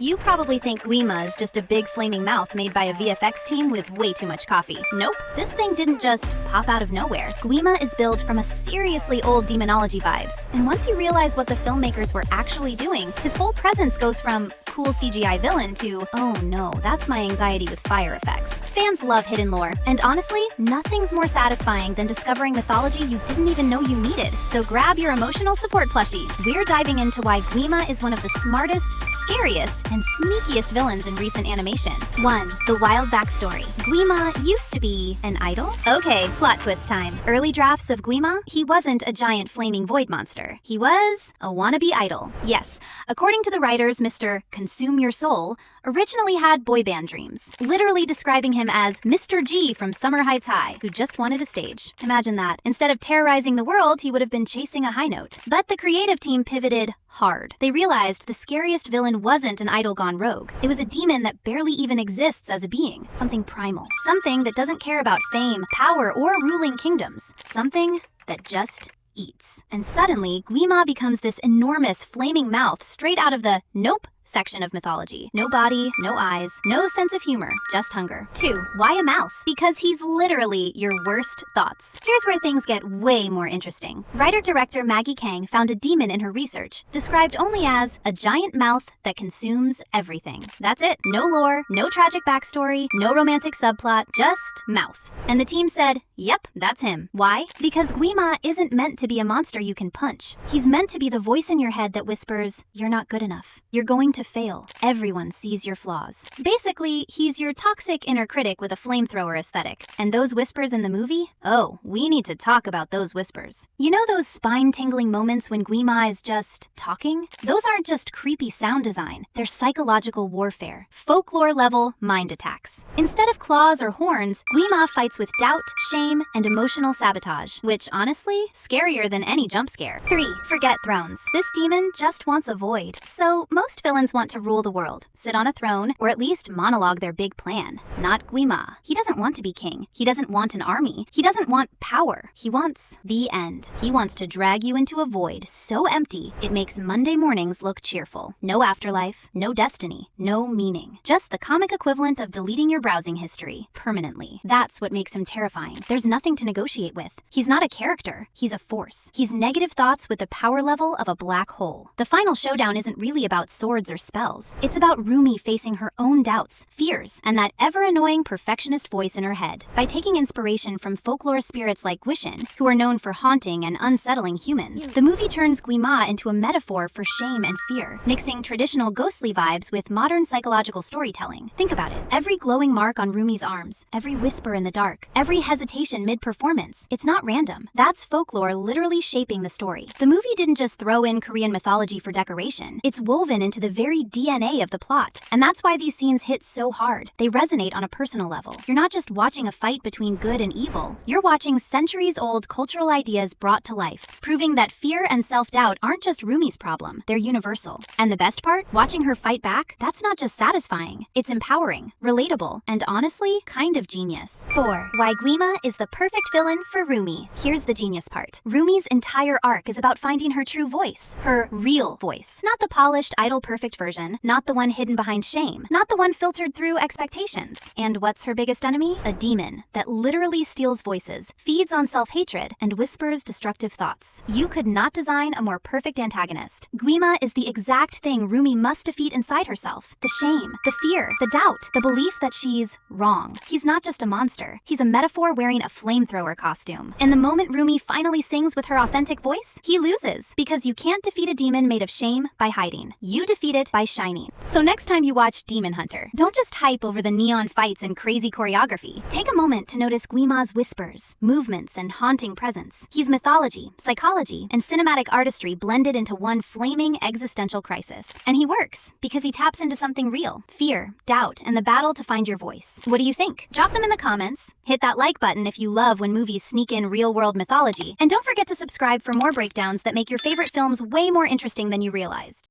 You probably think Gwi-Ma is just a big flaming mouth made by a VFX team with way too much coffee. Nope, this thing didn't just pop out of nowhere. Gwi-Ma is built from a seriously old demonology vibes. And once you realize what the filmmakers were actually doing, his whole presence goes from cool CGI villain to, oh no, that's my anxiety with fire effects. Fans love hidden lore, and honestly, nothing's more satisfying than discovering mythology you didn't even know you needed. So grab your emotional support plushie. We're diving into why Gwi-Ma is one of the smartest, scariest, and sneakiest villains in recent animation. 1. The wild backstory. Gwi-Ma used to be an idol? Okay, plot twist time. Early drafts of Gwi-Ma, he wasn't a giant flaming void monster. He was a wannabe idol. Yes, according to the writers, Mr. Consume Your Soul originally had boy band dreams, literally describing him as Mr. G from Summer Heights High, who just wanted a stage. Imagine that. Instead of terrorizing the world, he would have been chasing a high note. But the creative team pivoted hard. They realized the scariest villain wasn't an idol gone rogue. It was a demon that barely even exists as a being. Something primal. Something that doesn't care about fame, power, or ruling kingdoms. Something that just eats. And suddenly, Gwi-Ma becomes this enormous flaming mouth straight out of the nope section of mythology. No body, no eyes, no sense of humor, just hunger. 2. Why a mouth? Because he's literally your worst thoughts. Here's where things get way more interesting. Writer-director Maggie Kang found a demon in her research, described only as a giant mouth that consumes everything. That's it. No lore, no tragic backstory, no romantic subplot, just mouth. And the team said, yep, that's him. Why? Because Gwi-Ma isn't meant to be a monster you can punch. He's meant to be the voice in your head that whispers, you're not good enough. You're going to fail. Everyone sees your flaws. Basically, he's your toxic inner critic with a flamethrower aesthetic. And those whispers in the movie? Oh, we need to talk about those whispers. You know those spine-tingling moments when Gwi-Ma is just talking? Those aren't just creepy sound design. They're psychological warfare. Folklore-level mind attacks. Instead of claws or horns, Gwi-Ma fights with doubt, shame, and emotional sabotage, which honestly, scarier than any jump scare. 3. Forget thrones. This demon just wants a void. So most villains want to rule the world, sit on a throne, or at least monologue their big plan. Not Gwi-Ma. He doesn't want to be king. He doesn't want an army. He doesn't want power. He wants the end. He wants to drag you into a void so empty, it makes Monday mornings look cheerful. No afterlife, no destiny, no meaning. Just the comic equivalent of deleting your browsing history permanently. That's what makes him terrifying. There's nothing to negotiate with. He's not a character. He's a force. He's negative thoughts with the power level of a black hole. The final showdown isn't really about swords or spells. It's about Rumi facing her own doubts, fears, and that ever-annoying perfectionist voice in her head. By taking inspiration from folklore spirits like Gwishin, who are known for haunting and unsettling humans, the movie turns Gwi-Ma into a metaphor for shame and fear, mixing traditional ghostly vibes with modern psychological storytelling. Think about it. Every glowing mark on Rumi's arms, every whisper in the dark, every hesitation mid-performance, it's not random. That's folklore literally shaping the story. The movie didn't just throw in Korean mythology for decoration. It's woven into the very DNA of the plot. And that's why these scenes hit so hard. They resonate on a personal level. You're not just watching a fight between good and evil. You're watching centuries-old cultural ideas brought to life, proving that fear and self-doubt aren't just Rumi's problem. They're universal. And the best part? Watching her fight back, that's not just satisfying. It's empowering, relatable, and honestly, kind of genius. 4. Why Gwi-Ma is the perfect villain for Rumi. Here's the genius part. Rumi's entire arc is about finding her true voice. Her real voice. Not the polished, idol-perfect version. Not the one hidden behind shame. Not the one filtered through expectations. And what's her biggest enemy? A demon that literally steals voices, feeds on self-hatred, and whispers destructive thoughts. You could not design a more perfect antagonist. Gwi-Ma is the exact thing Rumi must defeat inside herself. The shame, the fear, the doubt, the belief that she's wrong. He's not just a monster. He's a metaphor wearing a flamethrower costume. And the moment Rumi finally sings with her authentic voice, he loses. Because you can't defeat a demon made of shame by hiding. You defeat it by shining. So next time you watch Demon Hunter, don't just hype over the neon fights and crazy choreography. Take a moment to notice Gwi-Ma's whispers, movements, and haunting presence. He's mythology, psychology, and cinematic artistry blended into one flaming existential crisis. And he works because he taps into something real. Fear, doubt, and the battle to find your voice. What do you think? Drop them in the comments. Hit that like button if you love when movies sneak in real-world mythology. And don't forget to subscribe for more breakdowns that make your favorite films way more interesting than you realized.